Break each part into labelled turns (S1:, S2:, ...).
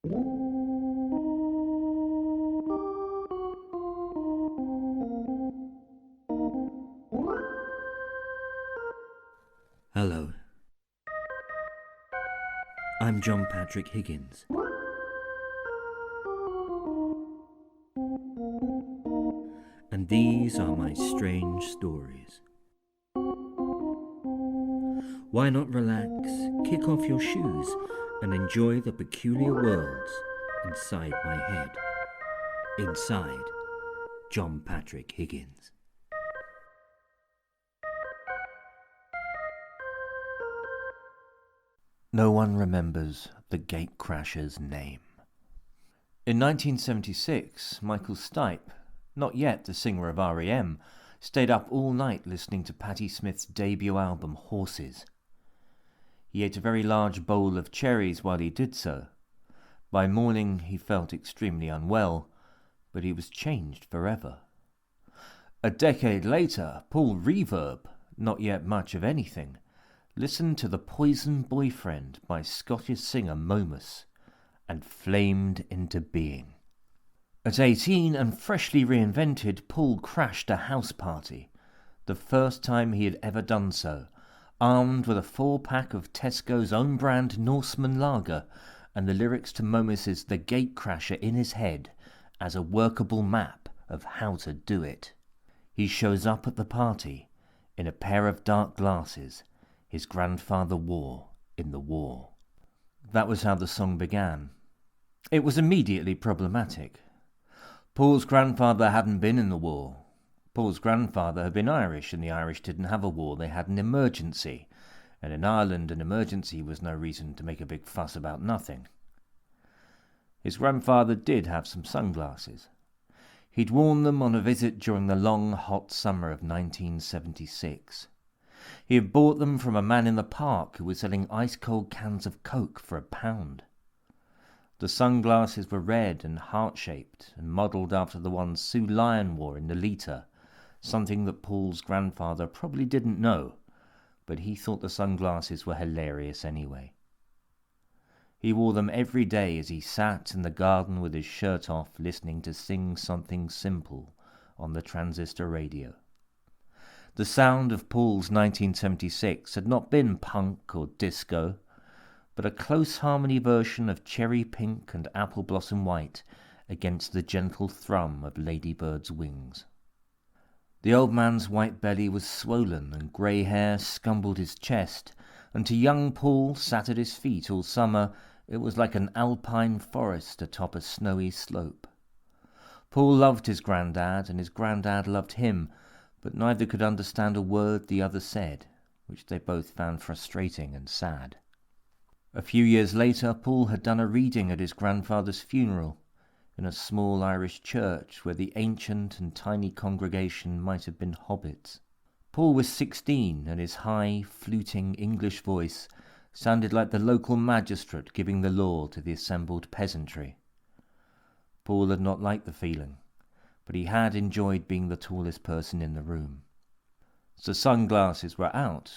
S1: Hello, I'm John Patrick Higgins. And these are my strange stories. Why not relax, kick off your shoes, and enjoy the peculiar worlds inside my head? Inside John Patrick Higgins. No one remembers the Gatecrasher's name. In 1976, Michael Stipe, not yet the singer of R.E.M., stayed up all night listening to Patti Smith's debut album, Horses. He ate a very large bowl of cherries while he did so. By morning he felt extremely unwell, but he was changed forever. A decade later, Paul Reverb, not yet much of anything, listened to The Poison Boyfriend by Scottish singer Momus and flamed into being. At 18 and freshly reinvented, Paul crashed a house party, the first time he had ever done so, armed with a 4-pack of Tesco's own brand Norseman lager and the lyrics to Momus's The Gatecrasher in his head as a workable map of how to do it. He shows up at the party in a pair of dark glasses his grandfather wore in the war. That was how the song began. It was immediately problematic. Paul's grandfather hadn't been in the war. Paul's grandfather had been Irish, and the Irish didn't have a war, they had an emergency. And in Ireland, an emergency was no reason to make a big fuss about nothing. His grandfather did have some sunglasses. He'd worn them on a visit during the long, hot summer of 1976. He had bought them from a man in the park who was selling ice-cold cans of Coke for £1. The sunglasses were red and heart-shaped and modelled after the ones Sue Lyon wore in Lolita, something that Paul's grandfather probably didn't know, but he thought the sunglasses were hilarious anyway. He wore them every day as he sat in the garden with his shirt off listening to Sing Something Simple on the transistor radio. The sound of Paul's 1976 had not been punk or disco, but a close harmony version of Cherry Pink and Apple Blossom White against the gentle thrum of Ladybird's wings. The old man's white belly was swollen and grey hair scumbled his chest, and to young Paul, sat at his feet all summer, it was like an alpine forest atop a snowy slope. Paul loved his grandad, and his grandad loved him, but neither could understand a word the other said, which they both found frustrating and sad. A few years later, Paul had done a reading at his grandfather's funeral, in a small Irish church where the ancient and tiny congregation might have been hobbits. Paul was 16, and his high, fluting English voice sounded like the local magistrate giving the law to the assembled peasantry. Paul had not liked the feeling, but he had enjoyed being the tallest person in the room. The sunglasses were out,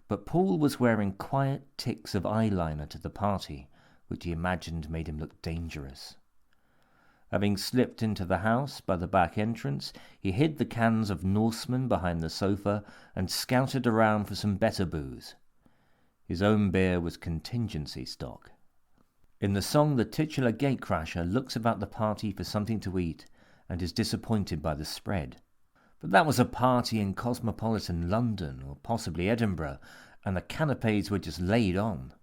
S1: but Paul was wearing quiet ticks of eyeliner to the party, which he imagined made him look dangerous. Having slipped into the house by the back entrance, he hid the cans of Norseman behind the sofa and scouted around for some better booze. His own beer was contingency stock. In the song, the titular Gatecrasher looks about the party for something to eat and is disappointed by the spread. But that was a party in cosmopolitan London, or possibly Edinburgh, and the canapes were just laid on.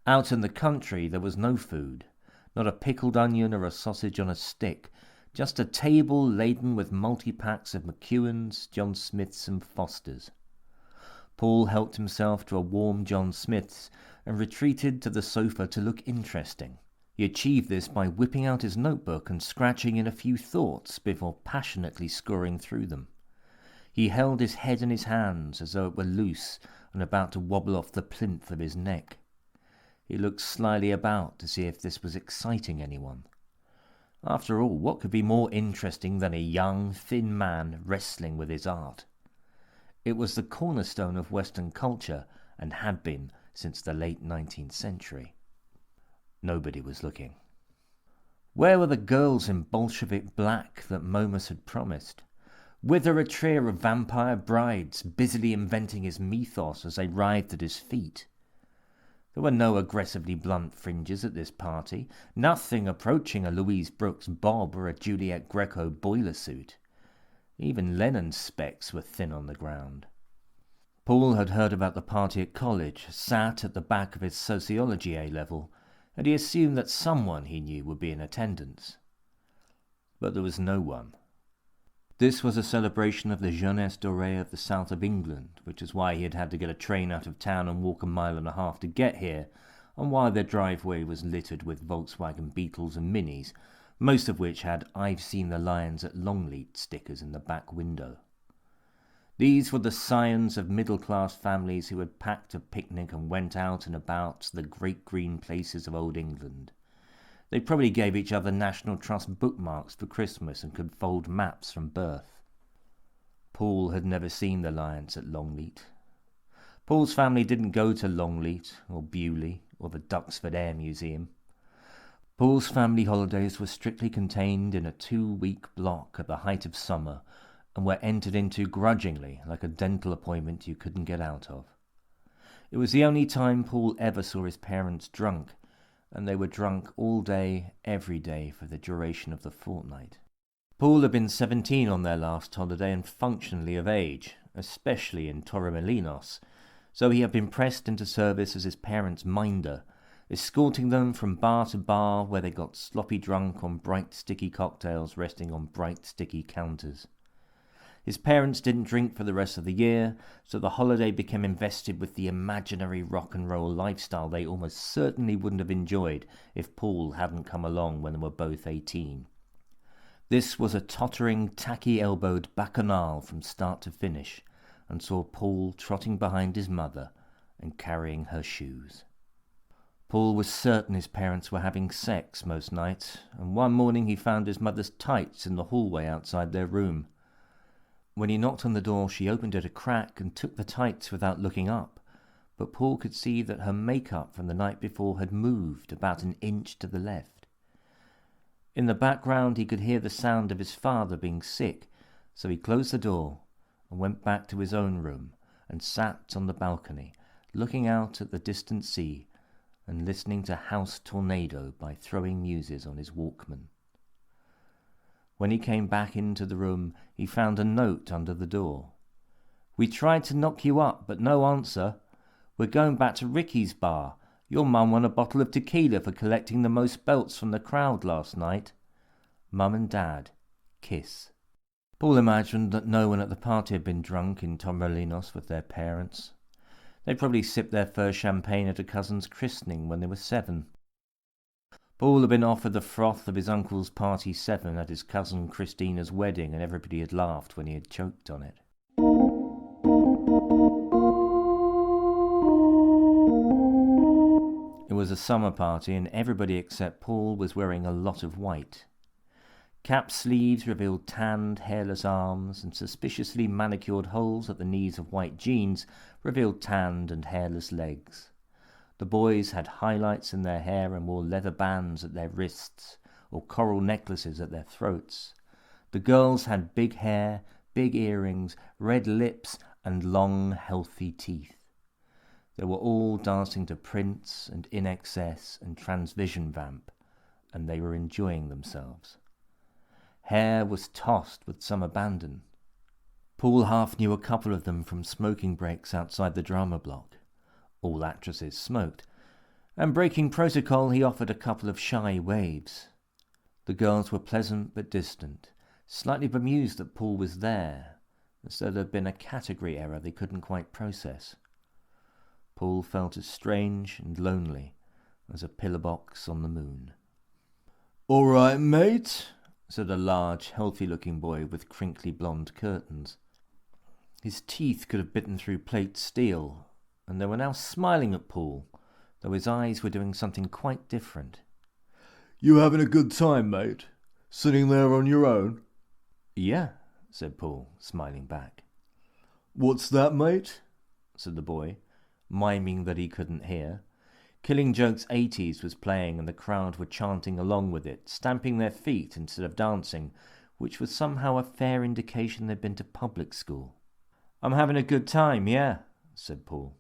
S1: Out in the country there was no food, not a pickled onion or a sausage on a stick, just a table laden with multi-packs of McEwan's, John Smith's and Foster's. Paul helped himself to a warm John Smith's and retreated to the sofa to look interesting. He achieved this by whipping out his notebook and scratching in a few thoughts before passionately scoring through them. He held his head in his hands as though it were loose and about to wobble off the plinth of his neck. He looked slyly about to see if this was exciting anyone. After all, what could be more interesting than a young, thin man wrestling with his art? It was the cornerstone of Western culture and had been since the late 19th century. Nobody was looking. Where were the girls in Bolshevik black that Momus had promised? Whither a trio of vampire brides, busily inventing his mythos as they writhed at his feet? There were no aggressively blunt fringes at this party, nothing approaching a Louise Brooks bob or a Juliet Greco boiler suit. Even Lennon's specs were thin on the ground. Paul had heard about the party at college, sat at the back of his sociology A-level, and he assumed that someone he knew would be in attendance. But there was no one. This was a celebration of the Jeunesse Dorée of the south of England, which is why he had had to get a train out of town and walk 1.5 miles to get here, and why their driveway was littered with Volkswagen Beetles and Minis, most of which had "I've seen the lions at Longleat" stickers in the back window. These were the scions of middle-class families who had packed a picnic and went out and about the great green places of old England. They probably gave each other National Trust bookmarks for Christmas and could fold maps from birth. Paul had never seen the lions at Longleat. Paul's family didn't go to Longleat or Bewley or the Duxford Air Museum. Paul's family holidays were strictly contained in a 2-week block at the height of summer and were entered into grudgingly, like a dental appointment you couldn't get out of. It was the only time Paul ever saw his parents drunk, and they were drunk all day, every day, for the duration of the fortnight. Paul had been 17 on their last holiday and functionally of age, especially in Torremolinos, so he had been pressed into service as his parents' minder, escorting them from bar to bar where they got sloppy drunk on bright sticky cocktails resting on bright sticky counters. His parents didn't drink for the rest of the year, so the holiday became invested with the imaginary rock and roll lifestyle they almost certainly wouldn't have enjoyed if Paul hadn't come along when they were both 18. This was a tottering, tacky-elbowed bacchanal from start to finish, and saw Paul trotting behind his mother and carrying her shoes. Paul was certain his parents were having sex most nights, and one morning he found his mother's tights in the hallway outside their room. When he knocked on the door, she opened it a crack and took the tights without looking up, but Paul could see that her makeup from the night before had moved about an inch to the left. In the background he could hear the sound of his father being sick, so he closed the door and went back to his own room and sat on the balcony, looking out at the distant sea and listening to House Tornado by Throwing Muses on his Walkman. When he came back into the room, he found a note under the door. "We tried to knock you up, but no answer. We're going back to Ricky's bar. Your mum won a bottle of tequila for collecting the most belts from the crowd last night. Mum and Dad. Kiss." Paul imagined that no one at the party had been drunk in Torremolinos with their parents. They probably sipped their first champagne at a cousin's christening when they were 7. Paul had been offered the froth of his uncle's party 7 at his cousin Christina's wedding, and everybody had laughed when he had choked on it. It was a summer party, and everybody except Paul was wearing a lot of white. Cap sleeves revealed tanned, hairless arms, and suspiciously manicured holes at the knees of white jeans revealed tanned and hairless legs. The boys had highlights in their hair and wore leather bands at their wrists or coral necklaces at their throats. The girls had big hair, big earrings, red lips, and long, healthy teeth. They were all dancing to Prince and In Excess and Transvision Vamp, and they were enjoying themselves. Hair was tossed with some abandon. Paul half knew a couple of them from smoking breaks outside the drama block. All actresses smoked, and breaking protocol he offered a couple of shy waves. The girls were pleasant but distant, slightly bemused that Paul was there, as though there had been a category error they couldn't quite process. Paul felt as strange and lonely as a pillar box on the moon. "All right, mate," said a large, healthy-looking boy with crinkly blonde curtains. His teeth could have bitten through plate steel, and they were now smiling at Paul, though his eyes were doing something quite different. "You having a good time, mate? Sitting there on your own?" "Yeah," said Paul, smiling back. "What's that, mate?" said the boy, miming that he couldn't hear. Killing Joke's 80s was playing and the crowd were chanting along with it, stamping their feet instead of dancing, which was somehow a fair indication they'd been to public school. "I'm having a good time, yeah," said Paul.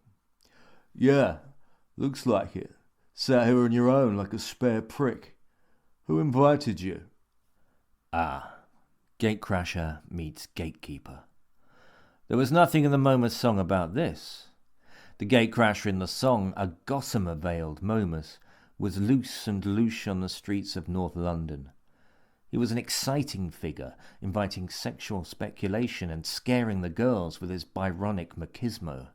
S2: "Yeah, looks like it. Sat here on your own like a spare prick. Who invited you?"
S1: Ah, Gatecrasher meets Gatekeeper. There was nothing in the Momus song about this. The Gatecrasher in the song, a gossamer-veiled Momus, was loose and louche on the streets of North London. He was an exciting figure, inviting sexual speculation and scaring the girls with his Byronic machismo.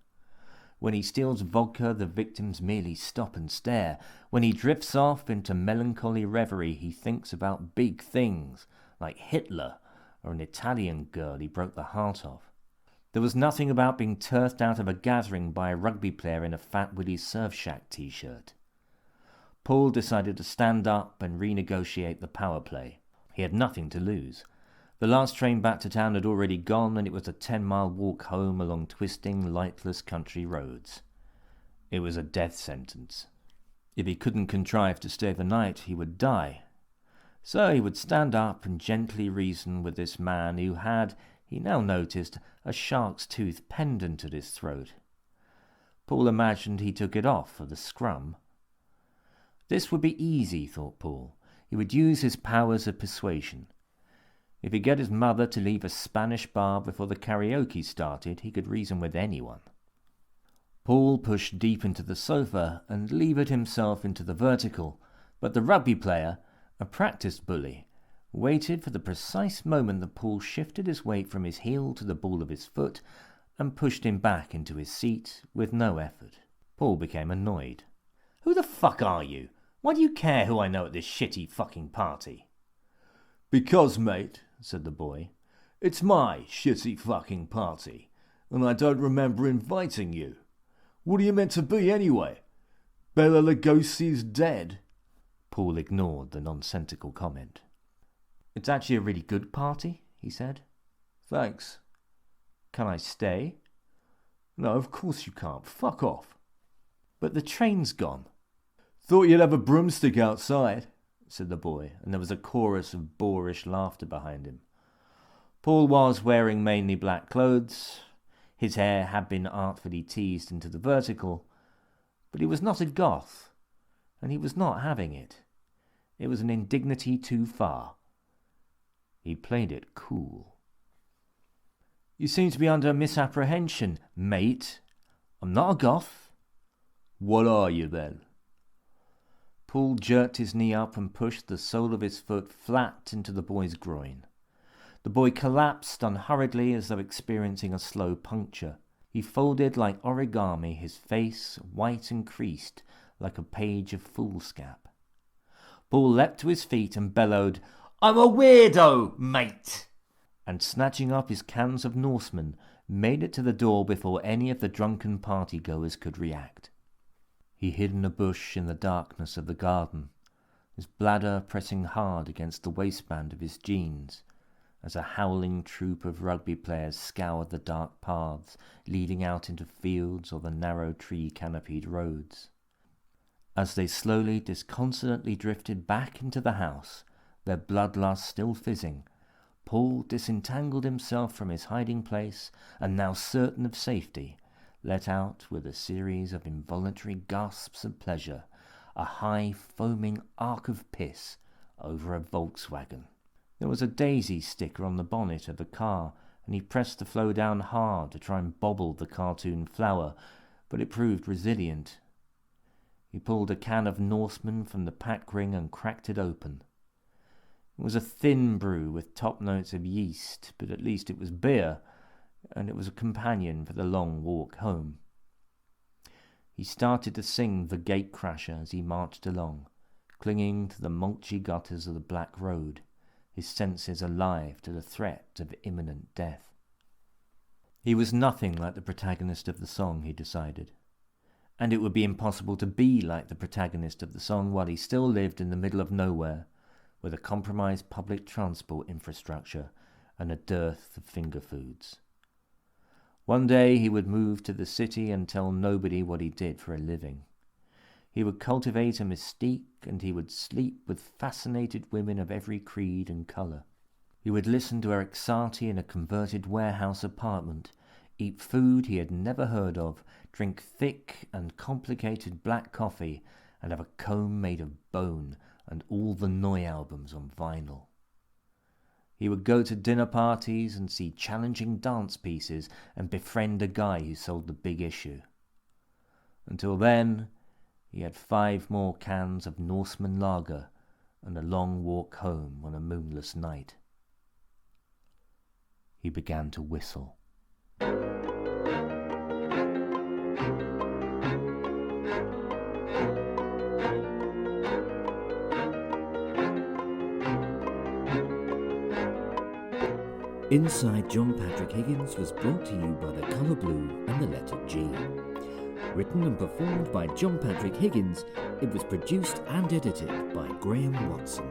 S1: When he steals vodka, the victims merely stop and stare. When he drifts off into melancholy reverie, he thinks about big things, like Hitler or an Italian girl he broke the heart of. There was nothing about being turfed out of a gathering by a rugby player in a Fat Willie Surf Shack t-shirt. Paul decided to stand up and renegotiate the power play. He had nothing to lose. The last train back to town had already gone, and it was a 10-mile walk home along twisting, lightless country roads. It was a death sentence. If he couldn't contrive to stay the night, he would die. So he would stand up and gently reason with this man who had, he now noticed, a shark's tooth pendant at his throat. Paul imagined he took it off for the scrum. This would be easy, thought Paul. He would use his powers of persuasion. If he'd get his mother to leave a Spanish bar before the karaoke started, he could reason with anyone. Paul pushed deep into the sofa and levered himself into the vertical, but the rugby player, a practiced bully, waited for the precise moment that Paul shifted his weight from his heel to the ball of his foot and pushed him back into his seat with no effort. Paul became annoyed. "Who the fuck are you? Why do you care who I know at this shitty fucking party?"
S2: "Because, mate," said the boy, "it's my shitty fucking party, and I don't remember inviting you. What are you meant to be anyway? Bela Lugosi's dead?"
S1: Paul ignored the nonsensical comment. "It's actually a really good party," he said.
S2: "Thanks."
S1: "Can I stay?"
S2: "No, of course you can't. Fuck off."
S1: "But the train's gone."
S2: "Thought you'd have a broomstick outside," said the boy, and there was a chorus of boorish laughter behind him.
S1: Paul was wearing mainly black clothes. His hair had been artfully teased into the vertical, but he was not a goth, and he was not having it. It was an indignity too far. He played it cool. "You seem to be under misapprehension, mate. I'm not a goth."
S2: "What are you, then?"
S1: Paul jerked his knee up and pushed the sole of his foot flat into the boy's groin. The boy collapsed unhurriedly as though experiencing a slow puncture. He folded like origami, his face white and creased like a page of foolscap. Paul leapt to his feet and bellowed, "I'm a weirdo, mate!" and snatching up his cans of Norseman, made it to the door before any of the drunken party-goers could react. He hid in a bush in the darkness of the garden, his bladder pressing hard against the waistband of his jeans, as a howling troop of rugby players scoured the dark paths leading out into fields or the narrow tree-canopied roads. As they slowly, disconsolately drifted back into the house, their bloodlust still fizzing, Paul disentangled himself from his hiding place and, now certain of safety, let out with a series of involuntary gasps of pleasure a high foaming arc of piss over a Volkswagen. There was a daisy sticker on the bonnet of the car, and he pressed the flow down hard to try and bobble the cartoon flower, but it proved resilient. He pulled a can of Norseman from the pack ring and cracked it open. It was a thin brew with top notes of yeast, but at least it was beer, and it was a companion for the long walk home. He started to sing The Gatecrasher as he marched along, clinging to the mulchy gutters of the black road, his senses alive to the threat of imminent death. He was nothing like the protagonist of the song, he decided, and it would be impossible to be like the protagonist of the song while he still lived in the middle of nowhere, with a compromised public transport infrastructure and a dearth of finger foods. One day he would move to the city and tell nobody what he did for a living. He would cultivate a mystique, and he would sleep with fascinated women of every creed and colour. He would listen to Eric Satie in a converted warehouse apartment, eat food he had never heard of, drink thick and complicated black coffee, and have a comb made of bone and all the Neu albums on vinyl. He would go to dinner parties and see challenging dance pieces and befriend a guy who sold the big issue. Until then, he had 5 more cans of Norseman lager and a long walk home on a moonless night. He began to whistle.
S3: Inside John Patrick Higgins was brought to you by the colour blue and the letter G. Written and performed by John Patrick Higgins, it was produced and edited by Graham Watson.